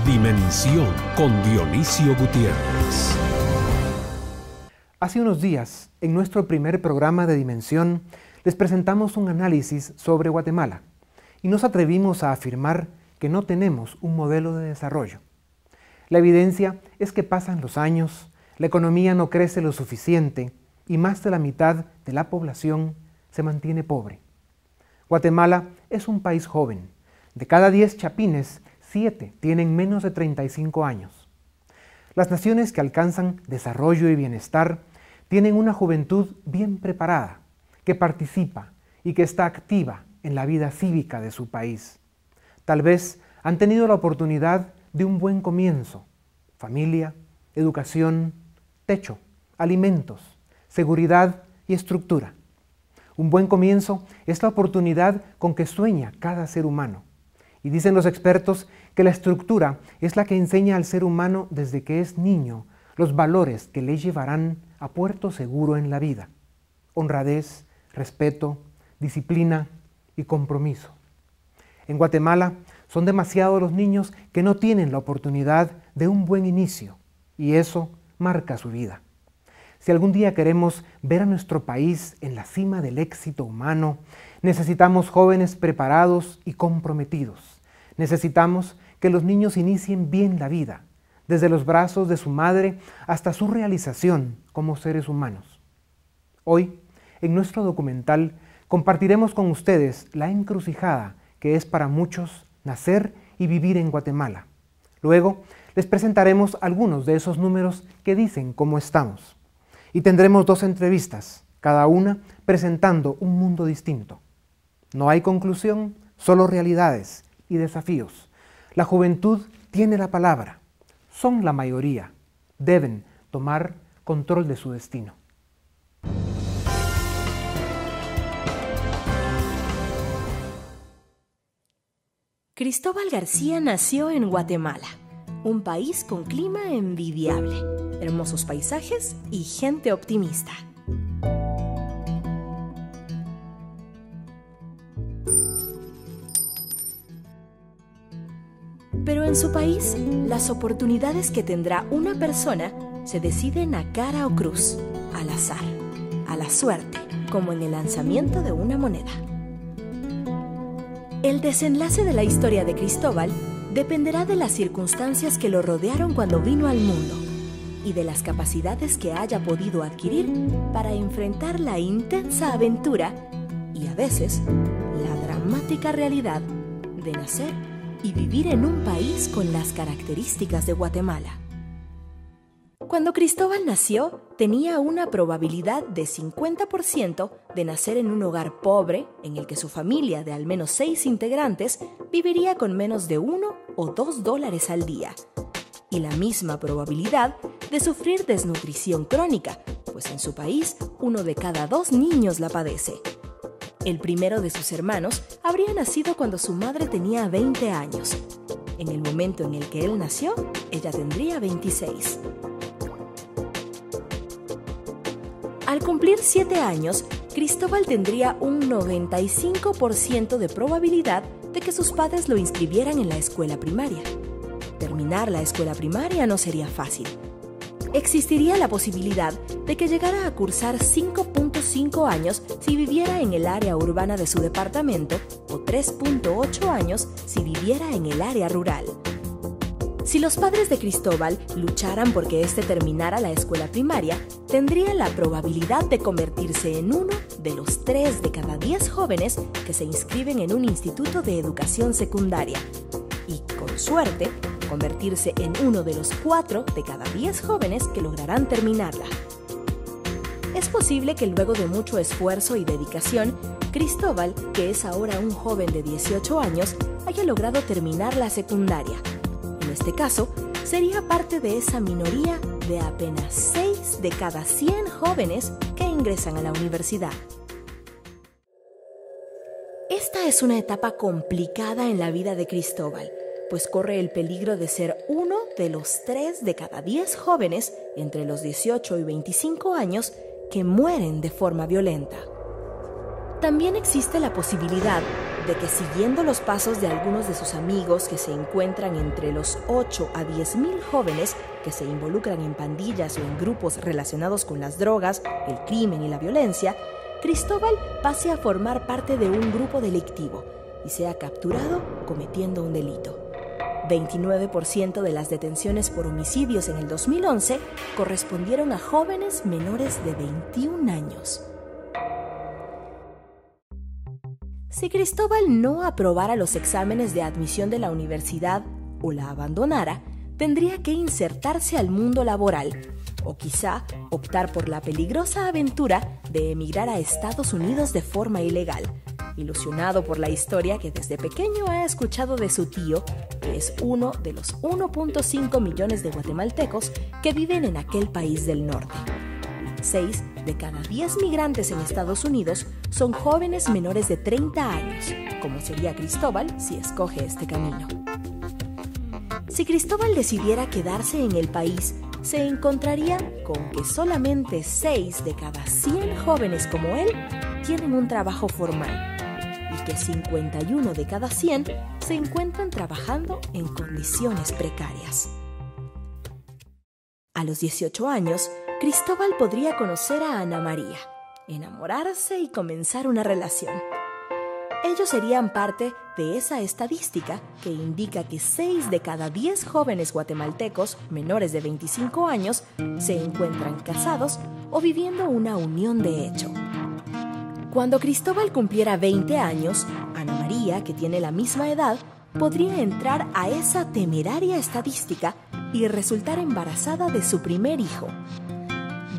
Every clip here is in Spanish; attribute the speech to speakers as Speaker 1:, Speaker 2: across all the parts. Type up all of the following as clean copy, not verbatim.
Speaker 1: Dimensión con Dionisio Gutiérrez.
Speaker 2: Hace unos días, en nuestro primer programa de Dimensión, les presentamos un análisis sobre Guatemala y nos atrevimos a afirmar que no tenemos un modelo de desarrollo. La evidencia es que pasan los años, la economía no crece lo suficiente y más de la mitad de la población se mantiene pobre. Guatemala es un país joven. De cada 10 chapines, 7 tienen menos de 35 años. Las naciones que alcanzan desarrollo y bienestar tienen una juventud bien preparada, que participa y que está activa en la vida cívica de su país. Tal vez han tenido la oportunidad de un buen comienzo: familia, educación, techo, alimentos, seguridad y estructura. Un buen comienzo es la oportunidad con que sueña cada ser humano. Y dicen los expertos que la estructura es la que enseña al ser humano desde que es niño los valores que le llevarán a puerto seguro en la vida: honradez, respeto, disciplina y compromiso. En Guatemala son demasiados los niños que no tienen la oportunidad de un buen inicio, y eso marca su vida. Si algún día queremos ver a nuestro país en la cima del éxito humano, necesitamos jóvenes preparados y comprometidos. Necesitamos que los niños inicien bien la vida, desde los brazos de su madre hasta su realización como seres humanos. Hoy, en nuestro documental, compartiremos con ustedes la encrucijada que es para muchos nacer y vivir en Guatemala. Luego, les presentaremos algunos de esos números que dicen cómo estamos. Y tendremos 2 entrevistas, cada una presentando un mundo distinto. No hay conclusión, solo realidades y desafíos. La juventud tiene la palabra. Son la mayoría. Deben tomar control de su destino.
Speaker 3: Cristóbal García nació en Guatemala, un país con clima envidiable, hermosos paisajes y gente optimista. Pero en su país, las oportunidades que tendrá una persona se deciden a cara o cruz, al azar, a la suerte, como en el lanzamiento de una moneda. El desenlace de la historia de Cristóbal dependerá de las circunstancias que lo rodearon cuando vino al mundo y de las capacidades que haya podido adquirir para enfrentar la intensa aventura y a veces la dramática realidad de nacer y vivir en un país con las características de Guatemala. Cuando Cristóbal nació, tenía una probabilidad de 50% de nacer en un hogar pobre en el que su familia de al menos 6 integrantes viviría con menos de $1 o $2 al día, y la misma probabilidad de sufrir desnutrición crónica, pues en su país 1 de cada 2 niños la padece. El primero de sus hermanos habría nacido cuando su madre tenía 20 años. En el momento en el que él nació, ella tendría 26. Al cumplir 7 años, Cristóbal tendría un 95% de probabilidad de que sus padres lo inscribieran en la escuela primaria. Terminar la escuela primaria no sería fácil. Existiría la posibilidad de que llegara a cursar 5.5 años si viviera en el área urbana de su departamento o 3.8 años si viviera en el área rural. Si los padres de Cristóbal lucharan porque éste terminara la escuela primaria, tendría la probabilidad de convertirse en uno de los 3 de cada 10 jóvenes que se inscriben en un instituto de educación secundaria y, con suerte, convertirse en uno de los 4 de cada 10 jóvenes que lograrán terminarla. Es posible que luego de mucho esfuerzo y dedicación, Cristóbal, que es ahora un joven de 18 años, haya logrado terminar la secundaria. En este caso, sería parte de esa minoría de apenas 6 de cada 100 jóvenes que ingresan a la universidad. Esta es una etapa complicada en la vida de Cristóbal, pues corre el peligro de ser uno de los 3 de cada 10 jóvenes entre los 18 y 25 años que mueren de forma violenta. También existe la posibilidad de que siguiendo los pasos de algunos de sus amigos que se encuentran entre los 8 a 10,000 jóvenes que se involucran en pandillas o en grupos relacionados con las drogas, el crimen y la violencia, Cristóbal pase a formar parte de un grupo delictivo y sea capturado cometiendo un delito. 29% de las detenciones por homicidios en el 2011 correspondieron a jóvenes menores de 21 años. Si Cristóbal no aprobara los exámenes de admisión de la universidad o la abandonara, tendría que insertarse al mundo laboral o quizá optar por la peligrosa aventura de emigrar a Estados Unidos de forma ilegal, ilusionado por la historia que desde pequeño ha escuchado de su tío, que es uno de los 1.5 millones de guatemaltecos que viven en aquel país del norte. 6 de cada 10 migrantes en Estados Unidos son jóvenes menores de 30 años, como sería Cristóbal si escoge este camino. Si Cristóbal decidiera quedarse en el país, se encontraría con que solamente 6 de cada 100 jóvenes como él tienen un trabajo formal y que 51 de cada 100 se encuentran trabajando en condiciones precarias. A los 18 años, Cristóbal podría conocer a Ana María, enamorarse y comenzar una relación. Ellos serían parte de esa estadística que indica que 6 de cada 10 jóvenes guatemaltecos menores de 25 años se encuentran casados o viviendo una unión de hecho. Cuando Cristóbal cumpliera 20 años, Ana María, que tiene la misma edad, podría entrar a esa temeraria estadística y resultar embarazada de su primer hijo.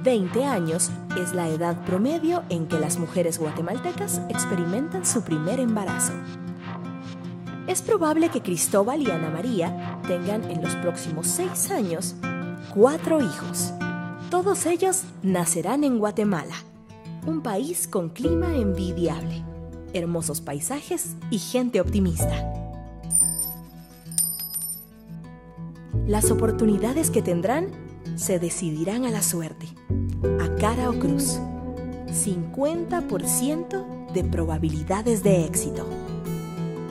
Speaker 3: 20 años es la edad promedio en que las mujeres guatemaltecas experimentan su primer embarazo. Es probable que Cristóbal y Ana María tengan en los próximos 6 años 4 hijos. Todos ellos nacerán en Guatemala, un país con clima envidiable, hermosos paisajes y gente optimista. Las oportunidades que tendrán se decidirán a la suerte, a cara o cruz. 50% de probabilidades de éxito.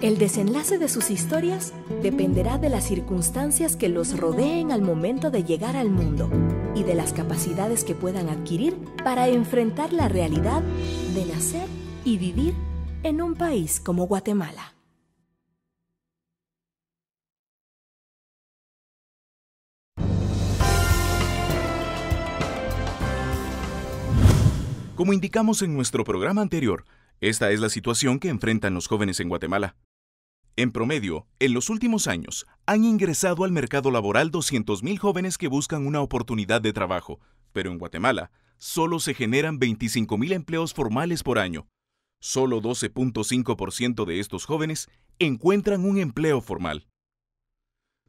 Speaker 3: El desenlace de sus historias dependerá de las circunstancias que los rodeen al momento de llegar al mundo y de las capacidades que puedan adquirir para enfrentar la realidad de nacer y vivir en un país como Guatemala.
Speaker 4: Como indicamos en nuestro programa anterior, esta es la situación que enfrentan los jóvenes en Guatemala. En promedio, en los últimos años, han ingresado al mercado laboral 200,000 jóvenes que buscan una oportunidad de trabajo, pero en Guatemala solo se generan 25,000 empleos formales por año. Solo 12.5% de estos jóvenes encuentran un empleo formal.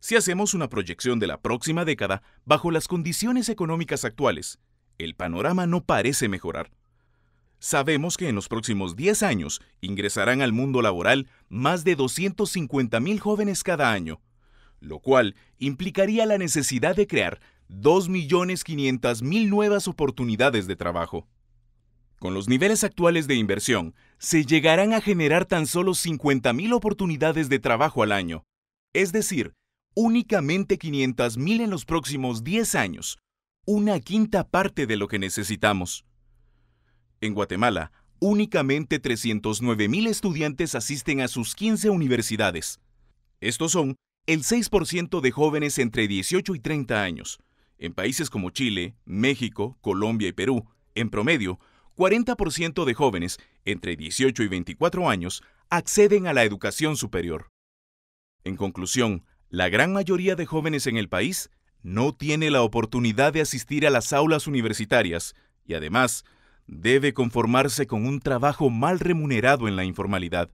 Speaker 4: Si hacemos una proyección de la próxima década, bajo las condiciones económicas actuales, el panorama no parece mejorar. Sabemos que en los próximos 10 años ingresarán al mundo laboral más de 250,000 jóvenes cada año, lo cual implicaría la necesidad de crear 2.500.000 nuevas oportunidades de trabajo. Con los niveles actuales de inversión, se llegarán a generar tan solo 50,000 oportunidades de trabajo al año, es decir, únicamente 500,000 en los próximos 10 años. Una quinta parte de lo que necesitamos. En Guatemala, únicamente 309,000 estudiantes asisten a sus 15 universidades. Estos son el 6% de jóvenes entre 18 y 30 años. En países como Chile, México, Colombia y Perú, en promedio, 40% de jóvenes entre 18 y 24 años acceden a la educación superior. En conclusión, la gran mayoría de jóvenes en el país no tiene la oportunidad de asistir a las aulas universitarias y además debe conformarse con un trabajo mal remunerado en la informalidad.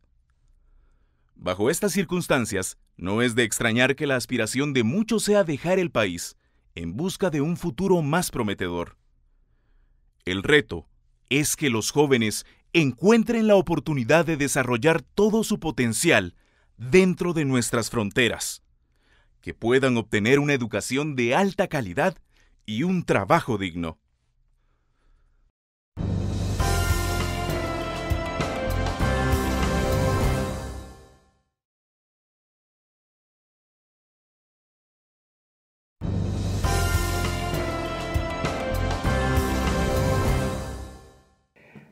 Speaker 4: Bajo estas circunstancias, no es de extrañar que la aspiración de muchos sea dejar el país en busca de un futuro más prometedor. El reto es que los jóvenes encuentren la oportunidad de desarrollar todo su potencial dentro de nuestras fronteras, que puedan obtener una educación de alta calidad y un trabajo digno.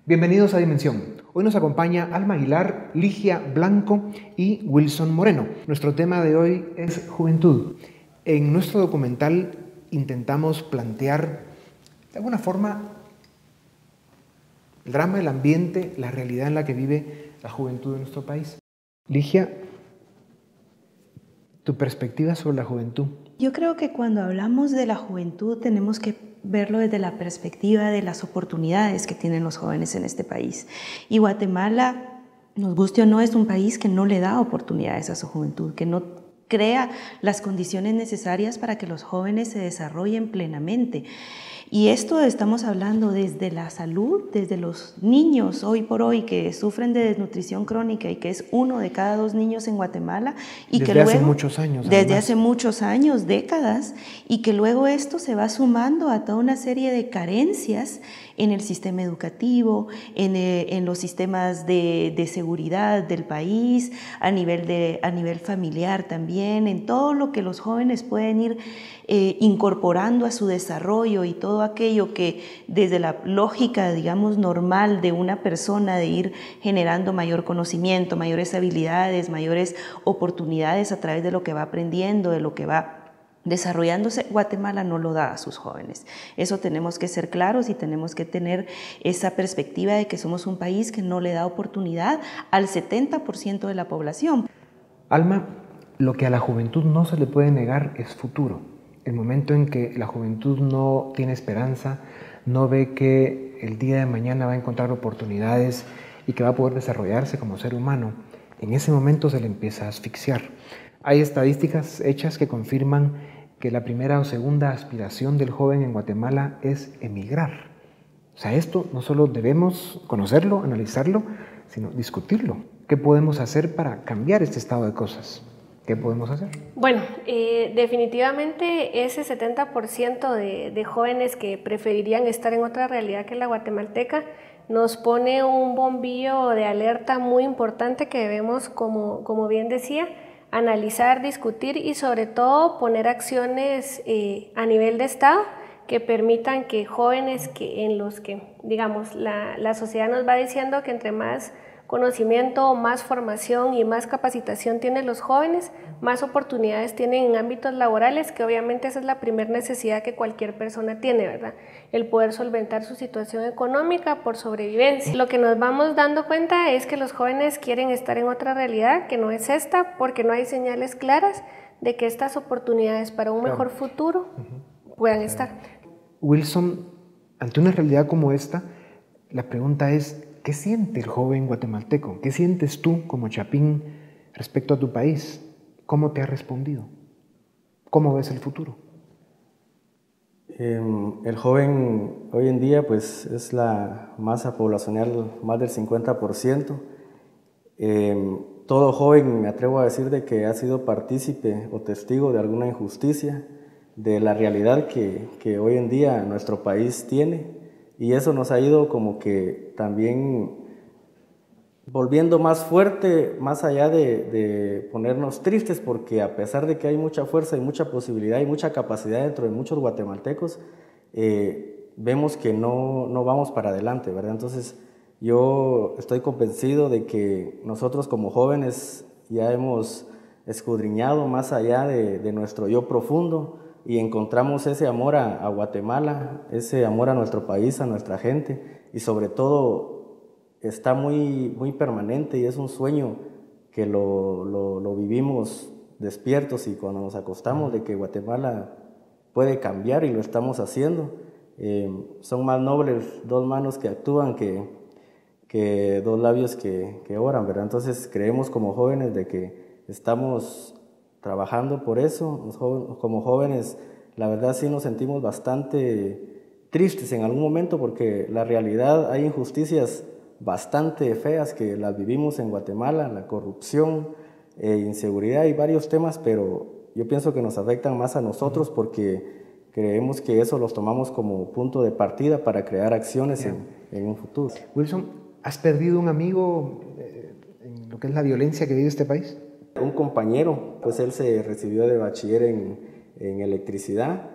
Speaker 2: Bienvenidos a Dimensión. Hoy nos acompaña Alma Aguilar, Ligia Blanco y Wilson Moreno. Nuestro tema de hoy es juventud. En nuestro documental intentamos plantear de alguna forma el drama, el ambiente, la realidad en la que vive la juventud de nuestro país. Ligia, tu perspectiva sobre la juventud.
Speaker 5: Yo creo que cuando hablamos de la juventud tenemos que verlo desde la perspectiva de las oportunidades que tienen los jóvenes en este país. Y Guatemala, nos guste o no, es un país que no le da oportunidades a su juventud, que no crea las condiciones necesarias para que los jóvenes se desarrollen plenamente. Y esto estamos hablando desde la salud, desde los niños hoy por hoy que sufren de desnutrición crónica y que es 1 de cada 2 niños en Guatemala. Y
Speaker 2: desde
Speaker 5: que luego,
Speaker 2: hace muchos años.
Speaker 5: Desde
Speaker 2: además.
Speaker 5: hace muchos años, décadas, y que luego esto se va sumando a toda una serie de carencias en el sistema educativo, en los sistemas de seguridad del país, a nivel familiar también, en todo lo que los jóvenes pueden ir incorporando a su desarrollo y todo aquello que desde la lógica, digamos, normal de una persona de ir generando mayor conocimiento, mayores habilidades, mayores oportunidades a través de lo que va aprendiendo, de lo que va desarrollándose, Guatemala no lo da a sus jóvenes. Eso tenemos que ser claros y tenemos que tener esa perspectiva de que somos un país que no le da oportunidad al 70% de la población.
Speaker 2: Alma, lo que a la juventud no se le puede negar es futuro. El momento en que la juventud no tiene esperanza, no ve que el día de mañana va a encontrar oportunidades y que va a poder desarrollarse como ser humano, en ese momento se le empieza a asfixiar. Hay estadísticas hechas que confirman que la primera o segunda aspiración del joven en Guatemala es emigrar. O sea, esto no solo debemos conocerlo, analizarlo, sino discutirlo. ¿Qué podemos hacer para cambiar este estado de cosas? ¿Qué podemos hacer?
Speaker 6: Bueno, definitivamente ese 70% de jóvenes que preferirían estar en otra realidad que la guatemalteca nos pone un bombillo de alerta muy importante que debemos, como bien decía, analizar, discutir y sobre todo poner acciones a nivel de Estado que permitan que jóvenes en los que, digamos, la sociedad nos va diciendo que entre más conocimiento, más formación y más capacitación tienen los jóvenes, más oportunidades tienen en ámbitos laborales, que obviamente esa es la primera necesidad que cualquier persona tiene, ¿verdad? El poder solventar su situación económica por sobrevivencia. Lo que nos vamos dando cuenta es que los jóvenes quieren estar en otra realidad, que no es esta, porque no hay señales claras de que estas oportunidades para un mejor futuro puedan estar.
Speaker 2: Wilson, ante una realidad como esta, la pregunta es, ¿qué siente el joven guatemalteco? ¿Qué sientes tú como chapín respecto a tu país? ¿Cómo te ha respondido? ¿Cómo ves el futuro?
Speaker 7: El joven hoy en día pues, es la masa poblacional más del 50%. Todo joven, me atrevo a decir, de que ha sido partícipe o testigo de alguna injusticia, de la realidad que hoy en día nuestro país tiene. Y eso nos ha ido como que también volviendo más fuerte, más allá de ponernos tristes, porque a pesar de que hay mucha fuerza y mucha posibilidad y mucha capacidad dentro de muchos guatemaltecos, vemos que no vamos para adelante, ¿verdad? Entonces yo estoy convencido de que nosotros como jóvenes ya hemos escudriñado más allá de nuestro yo profundo, y encontramos ese amor a Guatemala, ese amor a nuestro país, a nuestra gente, y sobre todo está muy, muy permanente y es un sueño que lo vivimos despiertos y cuando nos acostamos, de que Guatemala puede cambiar y lo estamos haciendo. Son más nobles 2 manos que actúan que 2 labios que oran, ¿verdad? Entonces creemos como jóvenes de que estamos trabajando por eso. Como jóvenes, la verdad sí nos sentimos bastante tristes en algún momento porque la realidad, hay injusticias bastante feas que las vivimos en Guatemala, la corrupción, inseguridad y varios temas, pero yo pienso que nos afectan más a nosotros porque creemos que eso los tomamos como punto de partida para crear acciones en un futuro.
Speaker 2: Wilson, ¿has perdido un amigo en lo que es la violencia que vive este país?
Speaker 7: Un compañero, pues él se recibió de bachiller en electricidad,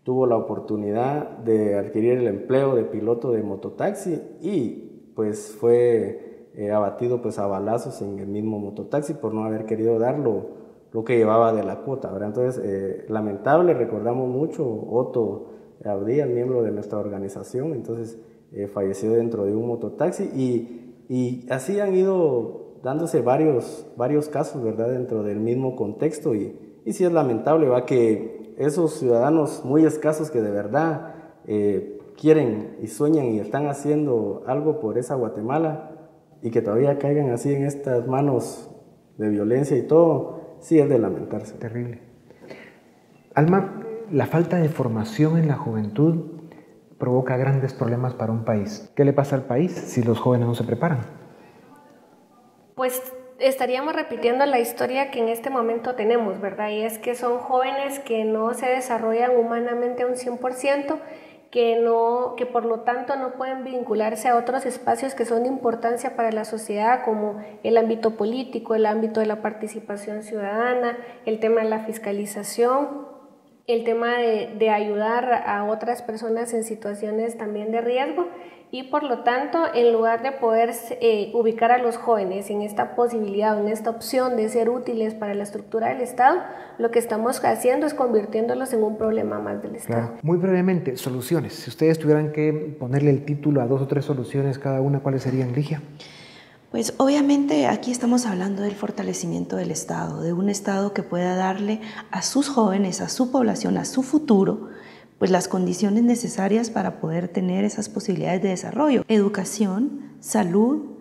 Speaker 7: tuvo la oportunidad de adquirir el empleo de piloto de mototaxi y pues fue abatido pues a balazos en el mismo mototaxi por no haber querido dar lo que llevaba de la cuota, ¿verdad? Entonces, lamentable, recordamos mucho, Otto Abdías, miembro de nuestra organización, entonces falleció dentro de un mototaxi y así han ido dándose varios casos, ¿verdad? Dentro del mismo contexto y sí es lamentable, ¿va? Que esos ciudadanos muy escasos que de verdad quieren y sueñan y están haciendo algo por esa Guatemala y que todavía caigan así en estas manos de violencia y todo, sí es de lamentarse.
Speaker 2: Terrible. Alma, la falta de formación en la juventud provoca grandes problemas para un país. ¿Qué le pasa al país si los jóvenes no se preparan?
Speaker 6: Pues estaríamos repitiendo la historia que en este momento tenemos, ¿verdad? Y es que son jóvenes que no se desarrollan humanamente a un 100%, que por lo tanto no pueden vincularse a otros espacios que son de importancia para la sociedad, como el ámbito político, el ámbito de la participación ciudadana, el tema de la fiscalización, el tema de ayudar a otras personas en situaciones también de riesgo. Y por lo tanto, en lugar de poder ubicar a los jóvenes en esta posibilidad, en esta opción de ser útiles para la estructura del Estado, lo que estamos haciendo es convirtiéndolos en un problema más del Estado.
Speaker 2: Claro. Muy brevemente, soluciones. Si ustedes tuvieran que ponerle el título a 2 o 3 soluciones cada una, ¿cuáles serían, Ligia?
Speaker 5: Pues obviamente aquí estamos hablando del fortalecimiento del Estado, de un Estado que pueda darle a sus jóvenes, a su población, a su futuro, pues las condiciones necesarias para poder tener esas posibilidades de desarrollo. Educación, salud,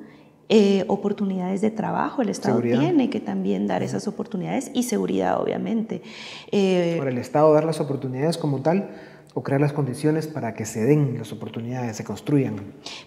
Speaker 5: oportunidades de trabajo. El Estado tiene que también dar esas oportunidades y seguridad, obviamente.
Speaker 2: Por el Estado dar las oportunidades como tal o crear las condiciones para que se den las oportunidades, se construyan.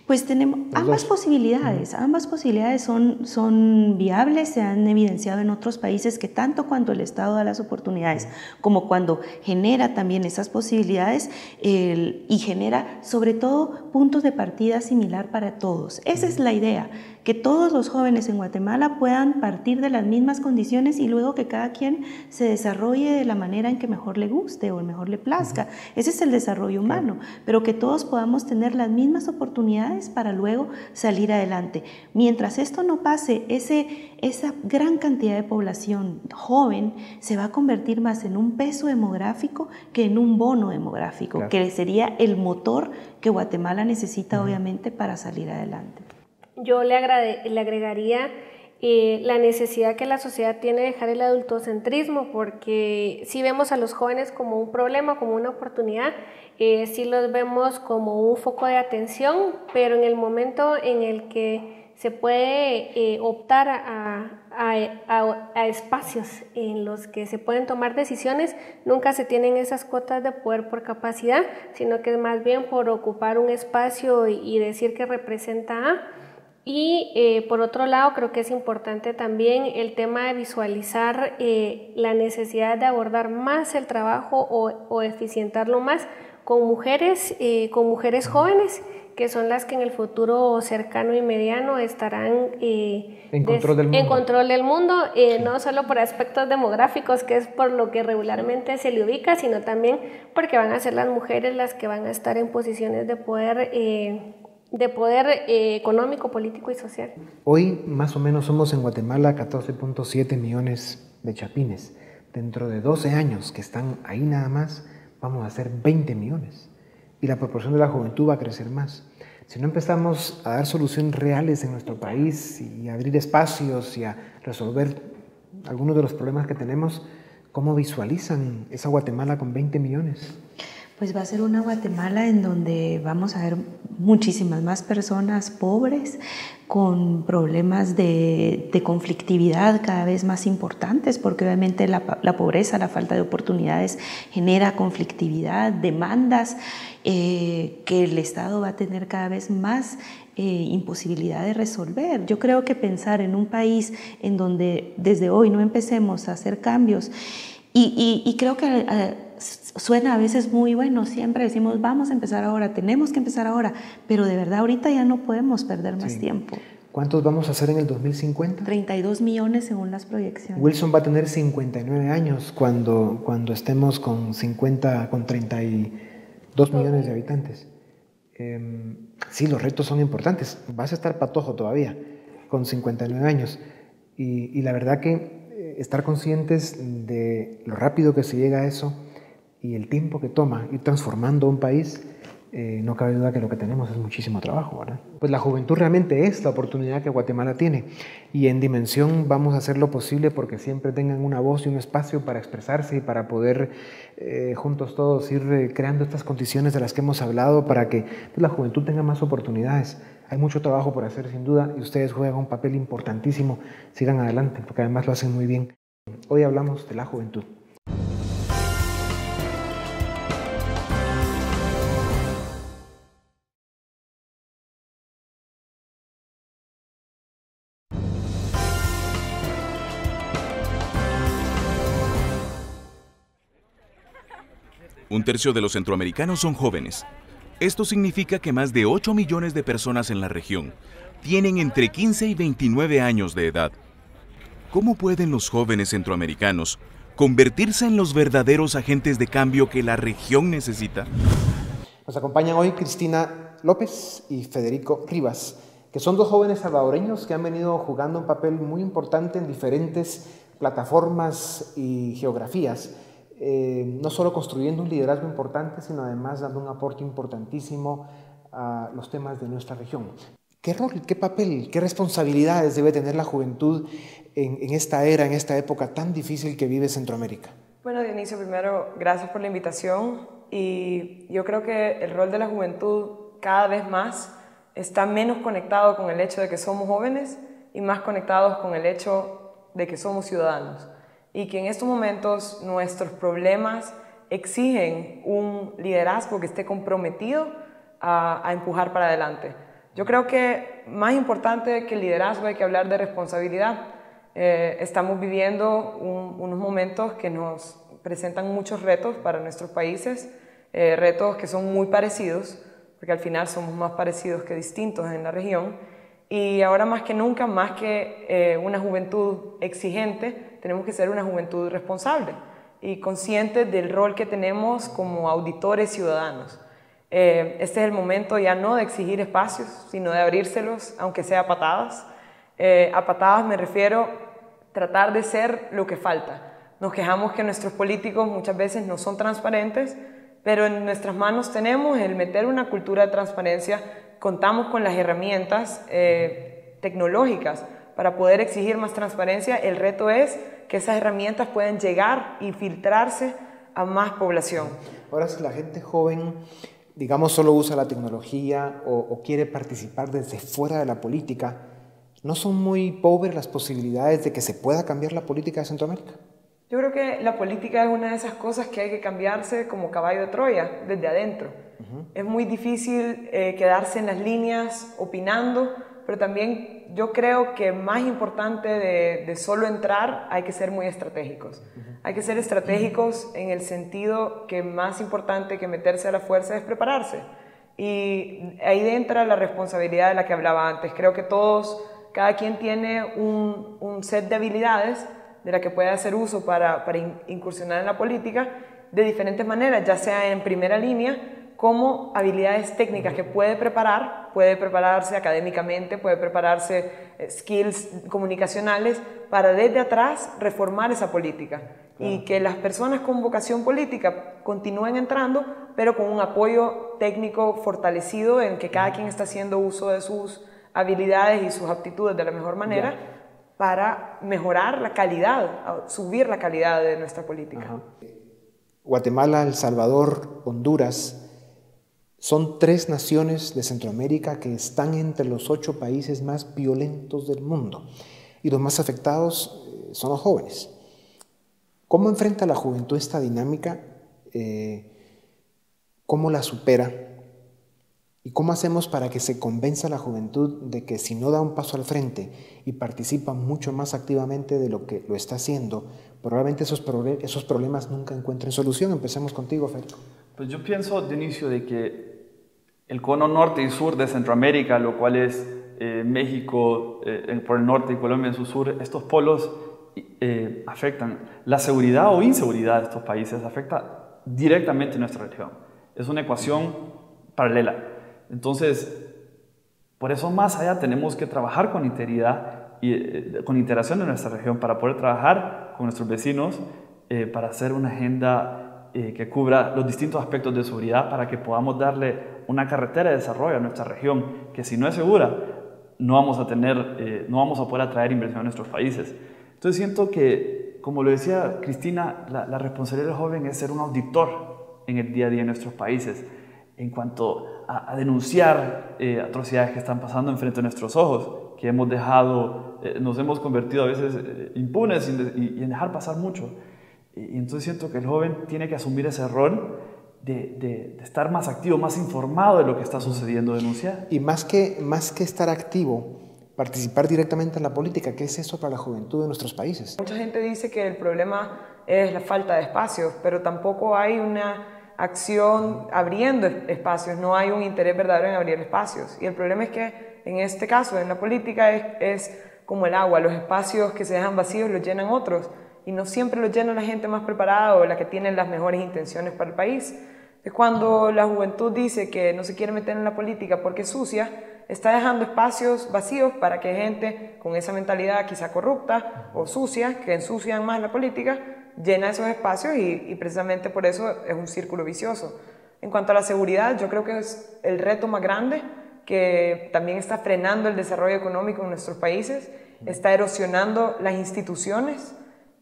Speaker 5: Pues tenemos ambas posibilidades. Ambas posibilidades son viables, se han evidenciado en otros países que tanto cuando el Estado da las oportunidades como cuando genera también esas posibilidades y genera sobre todo puntos de partida similar para todos. Esa es la idea, que todos los jóvenes en Guatemala puedan partir de las mismas condiciones y luego que cada quien se desarrolle de la manera en que mejor le guste o mejor le plazca. Ese es el desarrollo humano, pero que todos podamos tener las mismas oportunidades para luego salir adelante. Mientras esto no pase, esa gran cantidad de población joven se va a convertir más en un peso demográfico que en un bono demográfico, que sería el motor que Guatemala necesita obviamente para salir adelante.
Speaker 6: Yo le agregaría la necesidad que la sociedad tiene de dejar el adultocentrismo, porque si vemos a los jóvenes como un problema, como una oportunidad, sí los vemos como un foco de atención, pero en el momento en el que se puede optar a espacios en los que se pueden tomar decisiones, nunca se tienen esas cuotas de poder por capacidad, sino que más bien por ocupar un espacio y decir que representa a. Y por otro lado, creo que es importante también el tema de visualizar la necesidad de abordar más el trabajo o eficientarlo más con mujeres jóvenes, que son las que en el futuro cercano y mediano estarán
Speaker 2: en control del mundo, no solo por aspectos demográficos, que es por lo que regularmente se le ubica, sino también porque van a ser las mujeres las que van a estar en posiciones de poder económico, político y social. Hoy más o menos somos en Guatemala 14.7 millones de chapines. Dentro de 12 años que están ahí nada más, vamos a ser 20 millones. Y la proporción de la juventud va a crecer más. Si no empezamos a dar soluciones reales en nuestro país y a abrir espacios y a resolver algunos de los problemas que tenemos, ¿cómo visualizan esa Guatemala con 20 millones?
Speaker 5: Pues va a ser una Guatemala en donde vamos a ver muchísimas más personas pobres, con problemas de conflictividad cada vez más importantes, porque obviamente la pobreza, la falta de oportunidades genera conflictividad, demandas que el Estado va a tener cada vez más imposibilidad de resolver. Yo creo que pensar en un país en donde desde hoy no empecemos a hacer cambios y creo que suena a veces muy bueno, siempre decimos vamos a empezar ahora, tenemos que empezar ahora, pero de verdad ahorita ya no podemos perder más tiempo.
Speaker 2: ¿Cuántos vamos a hacer en el 2050?
Speaker 5: 32 millones según las proyecciones.
Speaker 2: Wilson va a tener 59 años cuando estemos con 32 millones de habitantes. Sí, los retos son importantes. Vas a estar patojo todavía, con 59 años. Y la verdad que estar conscientes de lo rápido que se llega a eso y el tiempo que toma ir transformando un país, no cabe duda que lo que tenemos es muchísimo trabajo, ¿verdad? Pues la juventud realmente es la oportunidad que Guatemala tiene, y en Dimensión vamos a hacer lo posible porque siempre tengan una voz y un espacio para expresarse y para poder juntos todos ir creando estas condiciones de las que hemos hablado para que pues, la juventud tenga más oportunidades. Hay mucho trabajo por hacer sin duda y ustedes juegan un papel importantísimo. Sigan adelante porque además lo hacen muy bien. Hoy hablamos de la juventud.
Speaker 4: Un tercio de los centroamericanos son jóvenes. Esto significa que más de 8 millones de personas en la región tienen entre 15 y 29 años de edad. ¿Cómo pueden los jóvenes centroamericanos convertirse en los verdaderos agentes de cambio que la región necesita?
Speaker 2: Nos acompañan hoy Cristina López y Federico Rivas, que son dos jóvenes salvadoreños que han venido jugando un papel muy importante en diferentes plataformas y geografías. No solo construyendo un liderazgo importante, sino además dando un aporte importantísimo a los temas de nuestra región. ¿Qué rol, qué papel, qué responsabilidades debe tener la juventud en esta era, en esta época tan difícil que vive Centroamérica?
Speaker 8: Bueno, Dionisio, primero, gracias por la invitación. Y yo creo que el rol de la juventud cada vez más está menos conectado con el hecho de que somos jóvenes y más conectados con el hecho de que somos ciudadanos. Y que en estos momentos nuestros problemas exigen un liderazgo que esté comprometido a empujar para adelante. Yo creo que más importante que el liderazgo hay que hablar de responsabilidad. Estamos viviendo unos momentos que nos presentan muchos retos para nuestros países, retos que son muy parecidos, porque al final somos más parecidos que distintos en la región. Y ahora más que nunca, más que una juventud exigente, tenemos que ser una juventud responsable y consciente del rol que tenemos como auditores ciudadanos. Este es el momento ya no de exigir espacios, sino de abrírselos, aunque sea a patadas. A patadas me refiero a tratar de ser lo que falta. Nos quejamos que nuestros políticos muchas veces no son transparentes, pero en nuestras manos tenemos el meter una cultura de transparencia. Contamos con las herramientas tecnológicas para poder exigir más transparencia. El reto es que esas herramientas puedan llegar y filtrarse a más población.
Speaker 2: Ahora, si la gente joven, digamos, solo usa la tecnología o quiere participar desde fuera de la política, ¿no son muy pobres las posibilidades de que se pueda cambiar la política de Centroamérica?
Speaker 8: Yo creo que la política es una de esas cosas que hay que cambiarse como caballo de Troya, desde adentro. Es muy difícil quedarse en las líneas opinando, pero también yo creo que más importante de solo entrar, hay que ser muy estratégicos. Hay que ser estratégicos en el sentido que más importante que meterse a la fuerza es prepararse. Y ahí entra la responsabilidad de la que hablaba antes. Creo que cada quien tiene un set de habilidades de la que puede hacer uso para incursionar en la política de diferentes maneras, ya sea en primera línea, como habilidades técnicas que puede prepararse académicamente, puede prepararse skills comunicacionales para desde atrás reformar esa política. Claro. Y que las personas con vocación política continúen entrando, pero con un apoyo técnico fortalecido en que cada quien está haciendo uso de sus habilidades y sus aptitudes de la mejor manera para mejorar la calidad, subir la calidad de nuestra política.
Speaker 2: Ajá. Guatemala, El Salvador, Honduras son 3 naciones de Centroamérica que están entre los 8 países más violentos del mundo y los más afectados son los jóvenes. ¿Cómo enfrenta la juventud esta dinámica? ¿Cómo la supera? ¿Y cómo hacemos para que se convenza a la juventud de que si no da un paso al frente y participa mucho más activamente de lo que lo está haciendo, probablemente esos problemas nunca encuentren solución? Empecemos contigo, Federico.
Speaker 9: Pues yo pienso, Dionisio, de que el cono norte y sur de Centroamérica, lo cual es México por el norte y Colombia en su sur, estos polos afectan la seguridad o inseguridad de estos países, afecta directamente nuestra región. Es una ecuación paralela. Entonces, por eso más allá tenemos que trabajar con integridad y con integración en nuestra región para poder trabajar con nuestros vecinos para hacer una agenda que cubra los distintos aspectos de seguridad para que podamos darle una carretera de desarrollo a nuestra región, que si no es segura, no vamos a poder atraer inversión a nuestros países. Entonces siento que, como lo decía Cristina, la responsabilidad del joven es ser un auditor en el día a día de nuestros países, en cuanto a denunciar atrocidades que están pasando enfrente de nuestros ojos, que hemos dejado, nos hemos convertido a veces impunes y en dejar pasar mucho. Y entonces siento que el joven tiene que asumir ese rol de estar más activo, más informado de lo que está sucediendo, denunciar.
Speaker 2: Y más que estar activo, participar directamente en la política. ¿Qué es eso para la juventud de nuestros países?
Speaker 8: Mucha gente dice que el problema es la falta de espacios, pero tampoco hay una acción abriendo espacios, no hay un interés verdadero en abrir espacios. Y el problema es que en este caso, en la política, es como el agua, los espacios que se dejan vacíos los llenan otros, y no siempre los llena la gente más preparada o la que tiene las mejores intenciones para el país. Es cuando la juventud dice que no se quiere meter en la política porque es sucia, está dejando espacios vacíos para que gente con esa mentalidad quizá corrupta o sucia, que ensucian más la política, llena esos espacios y precisamente por eso es un círculo vicioso. En cuanto a la seguridad, yo creo que es el reto más grande que también está frenando el desarrollo económico en nuestros países, está erosionando las instituciones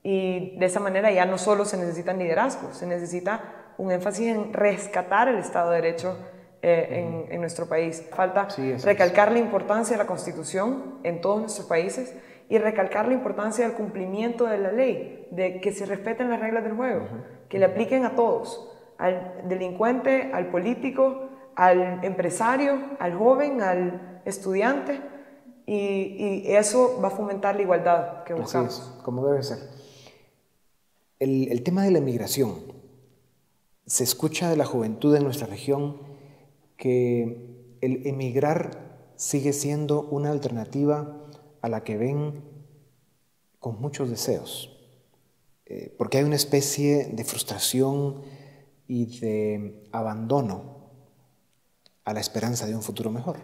Speaker 8: y de esa manera ya no solo se necesitan liderazgos, se necesita un énfasis en rescatar el Estado de Derecho en nuestro país. Falta recalcar la importancia de la Constitución en todos nuestros países y recalcar la importancia del cumplimiento de la ley, de que se respeten las reglas del juego, que le apliquen a todos, al delincuente, al político, al empresario, al joven, al estudiante, y eso va a fomentar la igualdad que buscamos.
Speaker 2: Así es, como debe ser. El tema de la emigración. Se escucha de la juventud en nuestra región que el emigrar sigue siendo una alternativa a la que ven con muchos deseos, porque hay una especie de frustración y de abandono a la esperanza de un futuro mejor.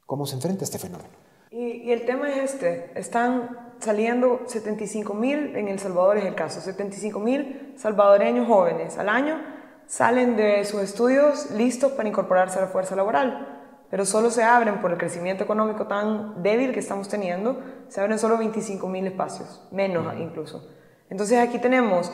Speaker 2: ¿Cómo se enfrenta este fenómeno?
Speaker 8: Y el tema es están saliendo 75.000, en El Salvador es el caso, 75.000 salvadoreños jóvenes al año salen de sus estudios listos para incorporarse a la fuerza laboral, pero solo se abren, por el crecimiento económico tan débil que estamos teniendo, se abren solo 25.000 espacios, menos incluso. Entonces aquí tenemos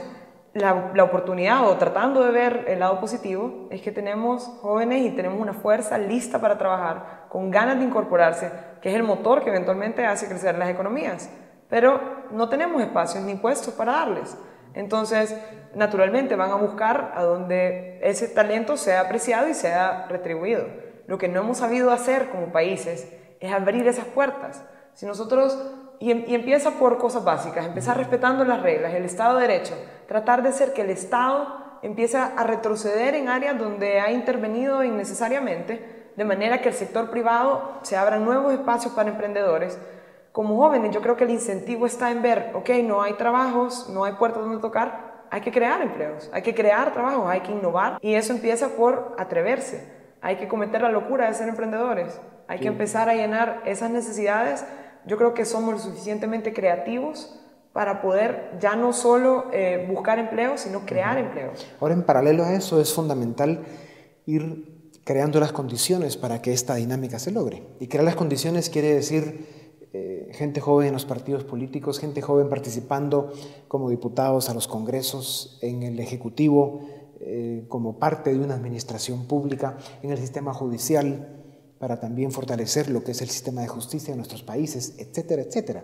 Speaker 8: la oportunidad, o tratando de ver el lado positivo, es que tenemos jóvenes y tenemos una fuerza lista para trabajar, con ganas de incorporarse, que es el motor que eventualmente hace crecer las economías, pero no tenemos espacios ni puestos para darles. Entonces, naturalmente van a buscar a donde ese talento sea apreciado y sea retribuido. Lo que no hemos sabido hacer como países es abrir esas puertas. Si nosotros, y empieza por cosas básicas, empezar respetando las reglas, el Estado de Derecho, tratar de hacer que el Estado empiece a retroceder en áreas donde ha intervenido innecesariamente, de manera que el sector privado se abran nuevos espacios para emprendedores. Como jóvenes, yo creo que el incentivo está en ver, ok, no hay trabajos, no hay puertas donde tocar, hay que crear empleos, hay que crear trabajos, hay que innovar, y eso empieza por atreverse. Hay que cometer la locura de ser emprendedores, hay que empezar a llenar esas necesidades. Yo creo que somos lo suficientemente creativos para poder ya no solo buscar empleos, sino crear empleos.
Speaker 2: Ahora, en paralelo a eso, es fundamental ir creando las condiciones para que esta dinámica se logre. Y crear las condiciones quiere decir gente joven en los partidos políticos, gente joven participando como diputados a los congresos, en el Ejecutivo, como parte de una administración pública, en el sistema judicial, para también fortalecer lo que es el sistema de justicia de nuestros países, etcétera, etcétera.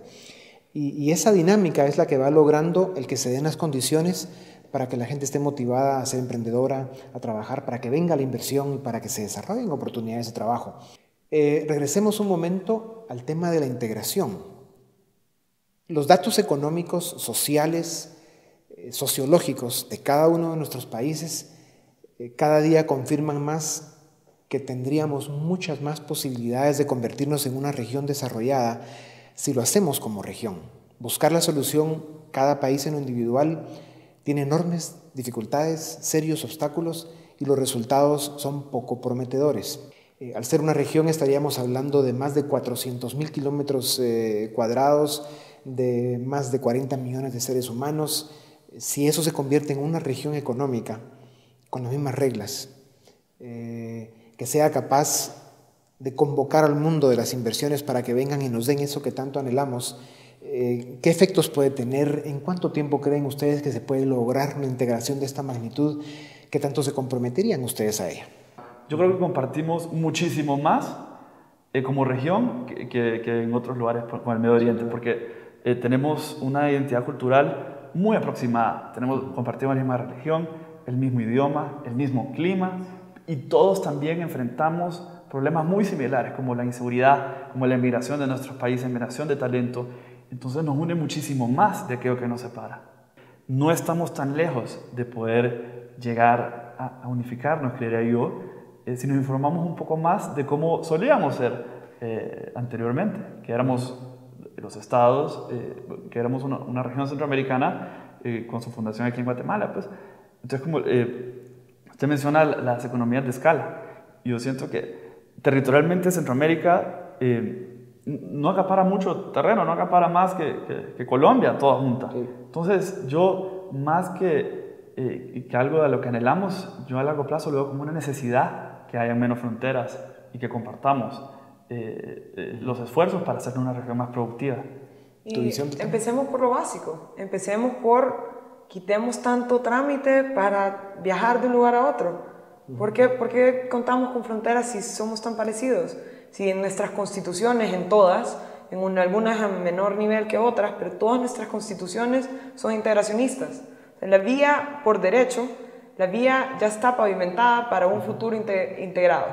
Speaker 2: Y esa dinámica es la que va logrando el que se den las condiciones para que la gente esté motivada a ser emprendedora, a trabajar, para que venga la inversión y para que se desarrollen oportunidades de trabajo. Regresemos un momento al tema de la integración. Los datos económicos, sociales, sociológicos de cada uno de nuestros países cada día confirman más que tendríamos muchas más posibilidades de convertirnos en una región desarrollada si lo hacemos como región. Buscar la solución cada país en lo individual tiene enormes dificultades, serios obstáculos y los resultados son poco prometedores. Al ser una región estaríamos hablando de más de 400.000 kilómetros cuadrados, de más de 40 millones de seres humanos. Si eso se convierte en una región económica con las mismas reglas, que sea capaz de convocar al mundo de las inversiones para que vengan y nos den eso que tanto anhelamos, ¿qué efectos puede tener? ¿En cuánto tiempo creen ustedes que se puede lograr una integración de esta magnitud? ¿Qué tanto se comprometerían ustedes a ella?
Speaker 9: Yo creo que compartimos muchísimo más como región que en otros lugares como el Medio Oriente, porque tenemos una identidad cultural muy aproximada. Compartimos la misma religión, el mismo idioma, el mismo clima, y todos también enfrentamos problemas muy similares, como la inseguridad, como la emigración de nuestros países, emigración de talento. Entonces nos une muchísimo más de aquello que nos separa. No estamos tan lejos de poder llegar a unificarnos, creería yo, si nos informamos un poco más de cómo solíamos ser anteriormente, que éramos los estados, que éramos una región centroamericana con su fundación aquí en Guatemala. Pues. Entonces, como usted menciona las economías de escala, yo siento que territorialmente Centroamérica no acapara mucho terreno, no acapara más que Colombia, toda junta. Sí. Entonces, yo más que algo de lo que anhelamos, yo a largo plazo lo veo como una necesidad que haya menos fronteras y que compartamos los esfuerzos para hacer una región más productiva.
Speaker 8: Y empecemos por lo básico, empecemos por quitemos tanto trámite para viajar de un lugar a otro. ¿Por qué contamos con fronteras si somos tan parecidos? Si en nuestras constituciones, en todas, algunas a menor nivel que otras, pero todas nuestras constituciones son integracionistas. La vía por derecho, la vía ya está pavimentada para un futuro integrado.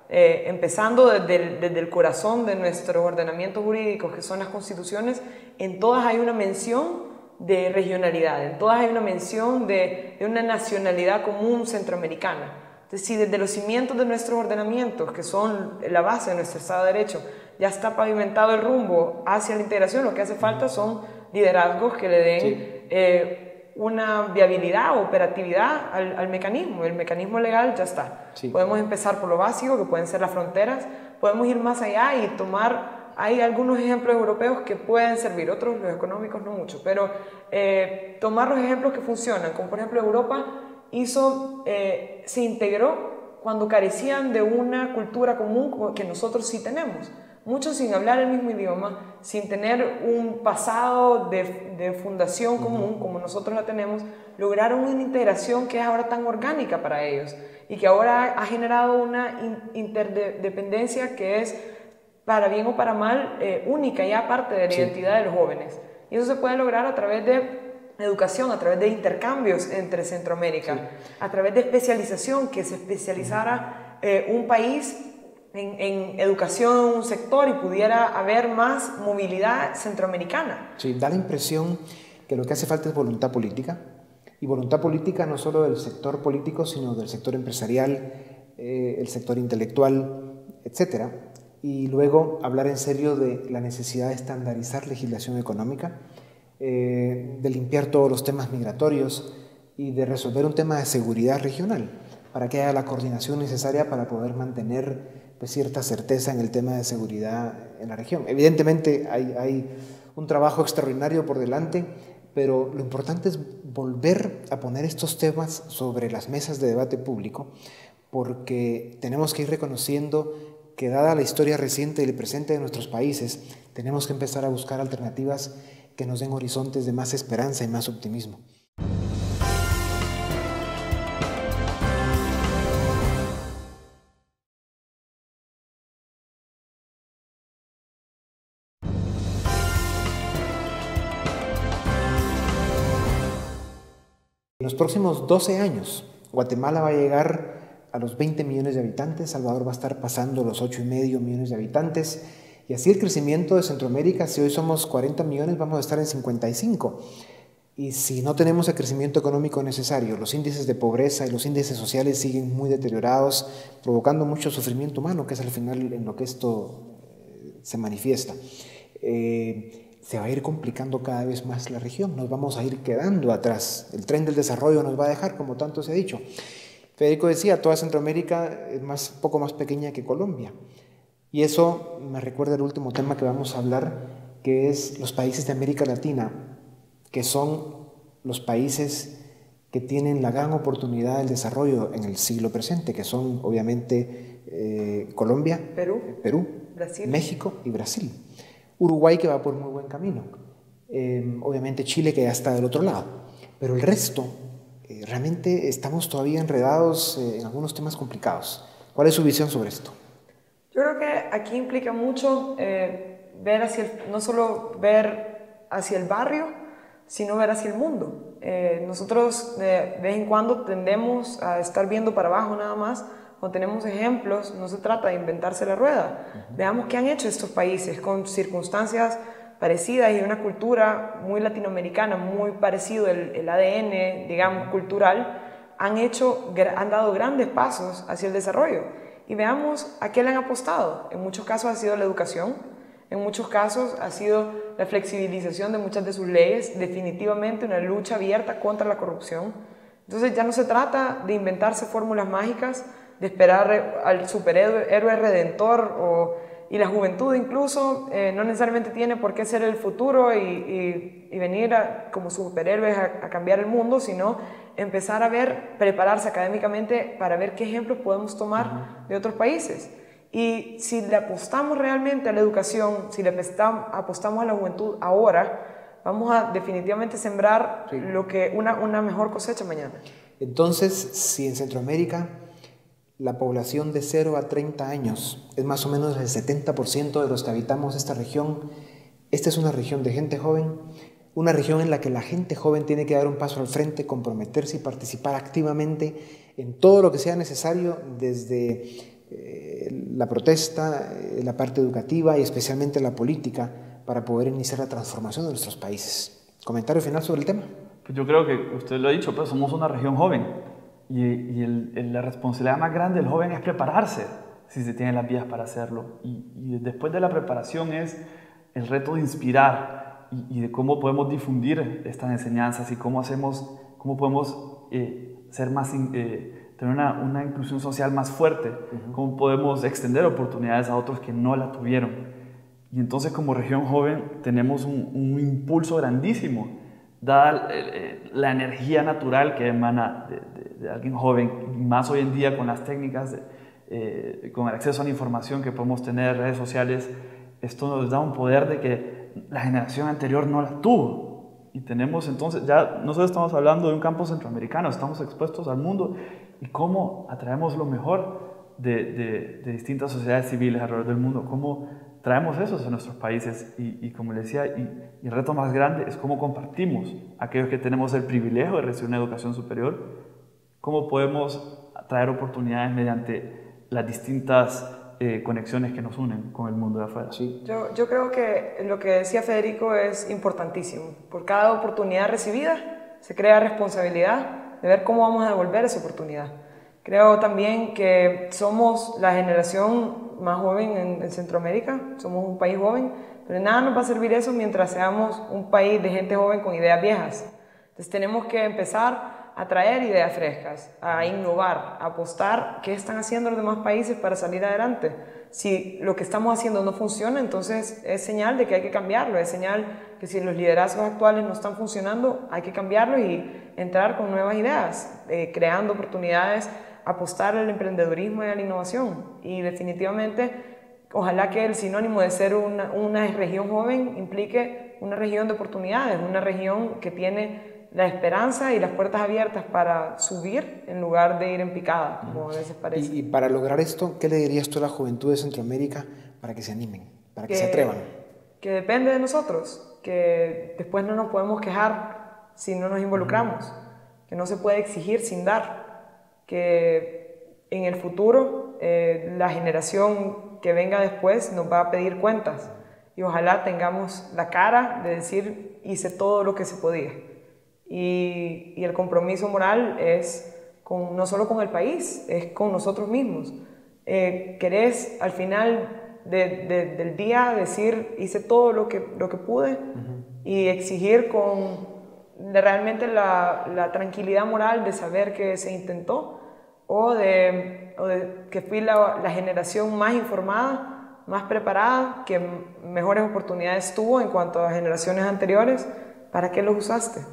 Speaker 8: Empezando desde el corazón de nuestros ordenamientos jurídicos, que son las constituciones, en todas hay una mención de regionalidad, en todas hay una mención de una nacionalidad común centroamericana. Entonces, si desde los cimientos de nuestros ordenamientos, que son la base de nuestro Estado de Derecho, ya está pavimentado el rumbo hacia la integración, lo que hace falta son liderazgos que le den una viabilidad o operatividad al mecanismo. El mecanismo legal ya está. Sí. Podemos empezar por lo básico, que pueden ser las fronteras, podemos ir más allá y tomar, hay algunos ejemplos europeos que pueden servir, otros, los económicos, no mucho, pero tomar los ejemplos que funcionan, como por ejemplo Europa se integró cuando carecían de una cultura común que nosotros sí tenemos. Muchos sin hablar el mismo idioma, sin tener un pasado de fundación común como nosotros la tenemos, lograron una integración que es ahora tan orgánica para ellos y que ahora ha generado una interdependencia que es, para bien o para mal, única y aparte de la identidad de los jóvenes. Y eso se puede lograr a través de educación, a través de intercambios entre Centroamérica, a través de especialización, que se especializara un país en educación, un sector, y pudiera haber más movilidad centroamericana.
Speaker 2: Sí, da la impresión que lo que hace falta es voluntad política, y voluntad política no solo del sector político, sino del sector empresarial, el sector intelectual, etc. Y luego hablar en serio de la necesidad de estandarizar legislación económica, de limpiar todos los temas migratorios y de resolver un tema de seguridad regional, para que haya la coordinación necesaria para poder mantener cierta certeza en el tema de seguridad en la región. Evidentemente hay un trabajo extraordinario por delante, pero lo importante es volver a poner estos temas sobre las mesas de debate público, porque tenemos que ir reconociendo que, dada la historia reciente y el presente de nuestros países, tenemos que empezar a buscar alternativas que nos den horizontes de más esperanza y más optimismo. En los próximos 12 años, Guatemala va a llegar a los 20 millones de habitantes, Salvador va a estar pasando los 8,5 millones de habitantes, y así el crecimiento de Centroamérica, si hoy somos 40 millones, vamos a estar en 55. Y si no tenemos el crecimiento económico necesario, los índices de pobreza y los índices sociales siguen muy deteriorados, provocando mucho sufrimiento humano, que es al final en lo que esto se manifiesta. Se va a ir complicando cada vez más la región, nos vamos a ir quedando atrás, el tren del desarrollo nos va a dejar, como tanto se ha dicho. Federico decía, toda Centroamérica es un poco más pequeña que Colombia. Y eso me recuerda el último tema que vamos a hablar, que es los países de América Latina, que son los países que tienen la gran oportunidad del desarrollo en el siglo presente, que son obviamente Colombia, Perú, Brasil, México y Brasil. Uruguay, que va por muy buen camino. Obviamente Chile, que ya está del otro lado. Pero el resto, realmente estamos todavía enredados en algunos temas complicados. ¿Cuál es su visión sobre esto?
Speaker 8: Yo creo que aquí implica mucho ver no solo ver hacia el barrio, sino ver hacia el mundo. Nosotros de vez en cuando tendemos a estar viendo para abajo nada más. Cuando tenemos ejemplos, no se trata de inventarse la rueda. Veamos qué han hecho estos países con circunstancias parecidas y una cultura muy latinoamericana, muy parecido el ADN, digamos, cultural, han dado grandes pasos hacia el desarrollo. Y veamos a qué le han apostado. En muchos casos ha sido la educación, en muchos casos ha sido la flexibilización de muchas de sus leyes, definitivamente una lucha abierta contra la corrupción. Entonces ya no se trata de inventarse fórmulas mágicas, de esperar al superhéroe redentor y la juventud incluso no necesariamente tiene por qué ser el futuro y venir como superhéroes a cambiar el mundo, sino empezar a prepararse académicamente para ver qué ejemplos podemos tomar de otros países. Y si le apostamos realmente a la educación, si le apostamos a la juventud ahora, vamos a definitivamente sembrar una mejor cosecha mañana.
Speaker 2: Entonces, si en Centroamérica la población de 0 a 30 años es más o menos el 70% de los que habitamos esta región, esta es una región de gente joven, una región en la que la gente joven tiene que dar un paso al frente, comprometerse y participar activamente en todo lo que sea necesario, desde la protesta, la parte educativa y especialmente la política, para poder iniciar la transformación de nuestros países. ¿Comentario final sobre el tema?
Speaker 9: Pues yo creo que usted lo ha dicho, pero somos una región joven y la responsabilidad más grande del joven es prepararse, si se tienen las vías para hacerlo. Y después de la preparación es el reto de inspirar y de cómo podemos difundir estas enseñanzas y cómo podemos ser más... tener una inclusión social más fuerte, cómo podemos extender oportunidades a otros que no la tuvieron. Y entonces como región joven tenemos un impulso grandísimo, dada la energía natural que emana de alguien joven, y más hoy en día con las técnicas, con el acceso a la información que podemos tener en redes sociales. Esto nos da un poder de que la generación anterior no la tuvo. Y tenemos entonces, ya nosotros estamos hablando de un campo centroamericano, estamos expuestos al mundo, y cómo atraemos lo mejor de distintas sociedades civiles alrededor del mundo, cómo traemos eso a nuestros países y como les decía, y el reto más grande es cómo compartimos aquellos que tenemos el privilegio de recibir una educación superior, cómo podemos traer oportunidades mediante las distintas conexiones que nos unen con el mundo de afuera.
Speaker 2: Sí.
Speaker 8: Yo creo que lo que decía Federico es importantísimo. Por cada oportunidad recibida se crea responsabilidad de ver cómo vamos a devolver esa oportunidad. Creo también que somos la generación más joven en Centroamérica, somos un país joven, pero nada nos va a servir eso mientras seamos un país de gente joven con ideas viejas. Entonces tenemos que empezar a traer ideas frescas, a innovar, a apostar qué están haciendo los demás países para salir adelante. Si lo que estamos haciendo no funciona, entonces es señal de que hay que cambiarlo, es señal que si los liderazgos actuales no están funcionando, hay que cambiarlos y entrar con nuevas ideas, creando oportunidades, apostar al emprendedurismo y a la innovación. Y definitivamente, ojalá que el sinónimo de ser una región joven implique una región de oportunidades, una región que tiene la esperanza y las puertas abiertas para subir en lugar de ir en picada, como a veces parece.
Speaker 2: Y para lograr esto, ¿qué le dirías tú a la juventud de Centroamérica para que se animen, para que se atrevan?
Speaker 8: Que depende de nosotros, que después no nos podemos quejar si no nos involucramos, que no se puede exigir sin dar, que en el futuro la generación que venga después nos va a pedir cuentas y ojalá tengamos la cara de decir hice todo lo que se podía. Y el compromiso moral es no solo con el país, es con nosotros mismos. Querés al final del día decir hice todo lo que pude y exigir con realmente la tranquilidad moral de saber que se intentó, o de que fui la generación más informada, más preparada, que mejores oportunidades tuvo en cuanto a generaciones anteriores. ¿Para qué los usaste?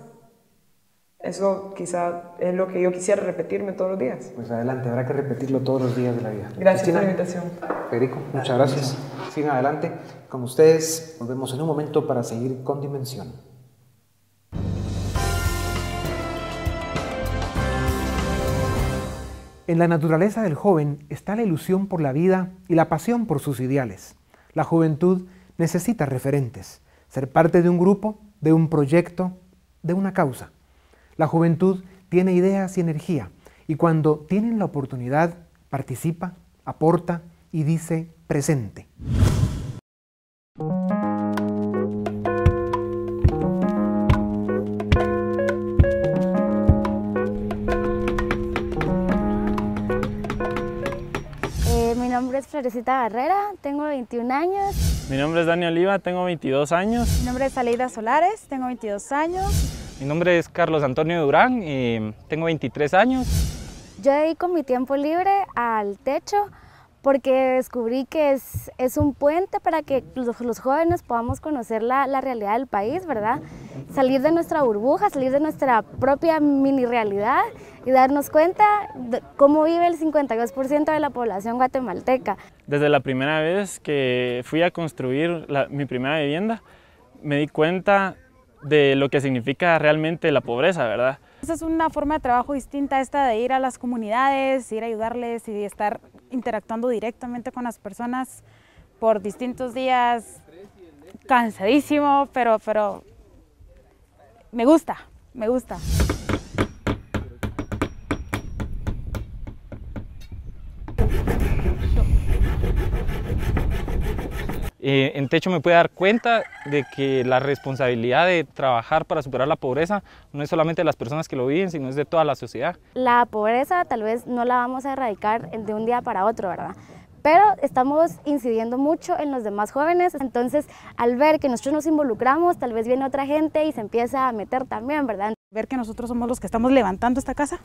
Speaker 8: Eso quizá es lo que yo quisiera repetirme todos los días.
Speaker 2: Pues adelante, habrá que repetirlo todos los días de la vida.
Speaker 8: Gracias
Speaker 2: Cristina,
Speaker 8: por la invitación.
Speaker 2: Federico, muchas gracias. Sigan adelante. Con ustedes nos vemos en un momento para seguir con Dimensión. En la naturaleza del joven está la ilusión por la vida y la pasión por sus ideales. La juventud necesita referentes, ser parte de un grupo, de un proyecto, de una causa. La juventud tiene ideas y energía, y cuando tienen la oportunidad, participa, aporta y dice presente.
Speaker 10: Mi nombre es Florecita Barrera, tengo 21 años.
Speaker 11: Mi nombre es Dani Oliva, tengo 22 años.
Speaker 12: Mi nombre es Aleida Solares, tengo 22 años.
Speaker 11: Mi nombre es Carlos Antonio Durán y tengo 23 años.
Speaker 10: Yo dedico mi tiempo libre al techo porque descubrí que es un puente para que los jóvenes podamos conocer la realidad del país, ¿verdad? Salir de nuestra burbuja, salir de nuestra propia mini realidad y darnos cuenta de cómo vive el 52% de la población guatemalteca.
Speaker 11: Desde la primera vez que fui a construir mi primera vivienda, me di cuenta de lo que significa realmente la pobreza, ¿verdad?
Speaker 12: Esa es una forma de trabajo distinta esta de ir a las comunidades, ir a ayudarles y estar interactuando directamente con las personas por distintos días, cansadísimo, pero me gusta.
Speaker 11: En Techo me pude dar cuenta de que la responsabilidad de trabajar para superar la pobreza no es solamente de las personas que lo viven, sino es de toda la sociedad.
Speaker 10: La pobreza tal vez no la vamos a erradicar de un día para otro, ¿verdad? Pero estamos incidiendo mucho en los demás jóvenes, entonces al ver que nosotros nos involucramos, tal vez viene otra gente y se empieza a meter también, ¿verdad?
Speaker 12: Ver que nosotros somos los que estamos levantando esta casa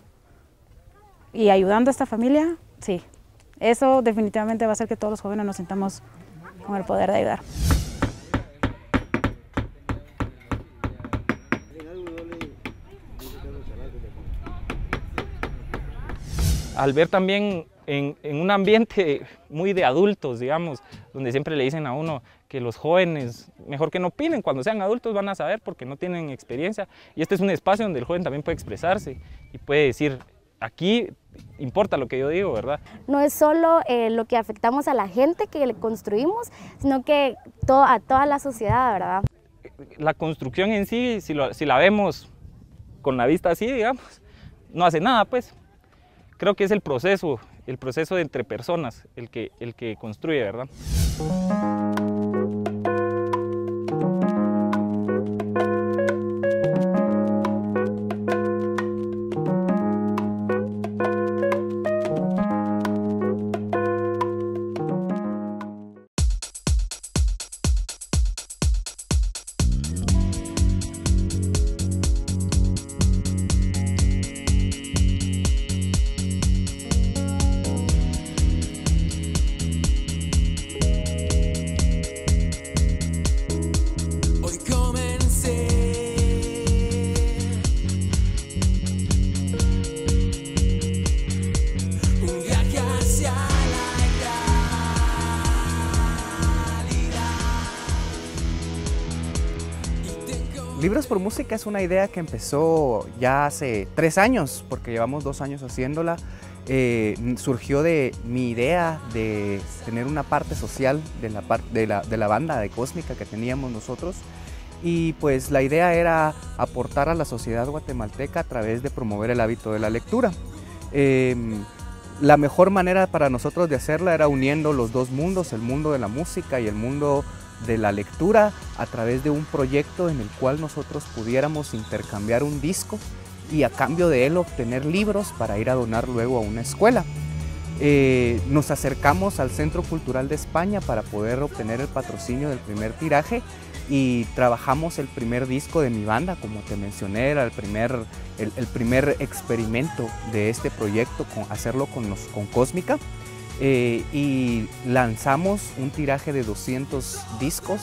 Speaker 12: y ayudando a esta familia, sí. Eso definitivamente va a hacer que todos los jóvenes nos sintamos con el poder de ayudar.
Speaker 11: Al ver también en un ambiente muy de adultos, digamos, donde siempre le dicen a uno que los jóvenes, mejor que no opinen, cuando sean adultos van a saber porque no tienen experiencia. Y este es un espacio donde el joven también puede expresarse y puede decir, aquí importa lo que yo digo, ¿verdad?
Speaker 10: No es solo lo que afectamos a la gente que le construimos, sino que a toda la sociedad, ¿verdad?
Speaker 11: La construcción en sí, si la vemos con la vista así, digamos, no hace nada, pues. Creo que es el proceso de entre personas el que construye, ¿verdad?
Speaker 13: Libros por Música es una idea que empezó ya hace 3 años, porque llevamos 2 años haciéndola. Surgió de mi idea de tener una parte social de la banda de Cósmica que teníamos nosotros, y pues la idea era aportar a la sociedad guatemalteca a través de promover el hábito de la lectura. La mejor manera para nosotros de hacerla era uniendo los dos mundos, el mundo de la música y el mundo de la lectura, a través de un proyecto en el cual nosotros pudiéramos intercambiar un disco y a cambio de él obtener libros para ir a donar luego a una escuela. nos acercamos al Centro Cultural de España para poder obtener el patrocinio del primer tiraje y trabajamos el primer disco de mi banda, como te mencioné, era el primer experimento de este proyecto, hacerlo con Cósmica, y lanzamos un tiraje de 200 discos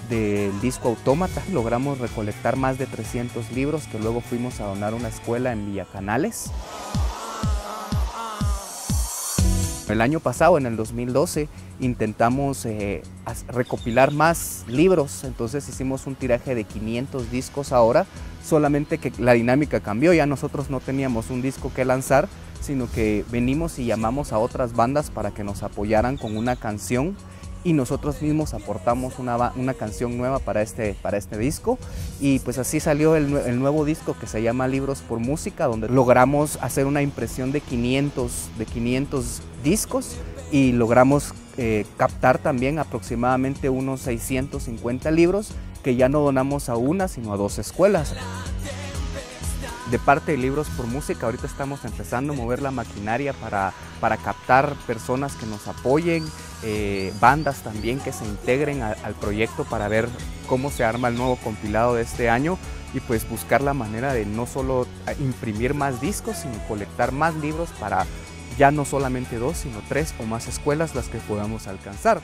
Speaker 13: del disco Autómata. Logramos recolectar más de 300 libros que luego fuimos a donar a una escuela en Villacanales. El año pasado, en el 2012, intentamos recopilar más libros, entonces hicimos un tiraje de 500 discos ahora, solamente que la dinámica cambió, ya nosotros no teníamos un disco que lanzar, sino que venimos y llamamos a otras bandas para que nos apoyaran con una canción y nosotros mismos aportamos una canción nueva para este disco, y pues así salió el nuevo disco que se llama Libros por Música, donde logramos hacer una impresión de 500 discos y logramos captar también aproximadamente unos 650 libros que ya no donamos a una sino a 2 escuelas. De parte de Libros por Música, ahorita estamos empezando a mover la maquinaria para captar personas que nos apoyen, bandas también que se integren al proyecto para ver cómo se arma el nuevo compilado de este año y pues buscar la manera de no solo imprimir más discos, sino colectar más libros para ya no solamente 2, sino 3 o más escuelas las que podamos alcanzar.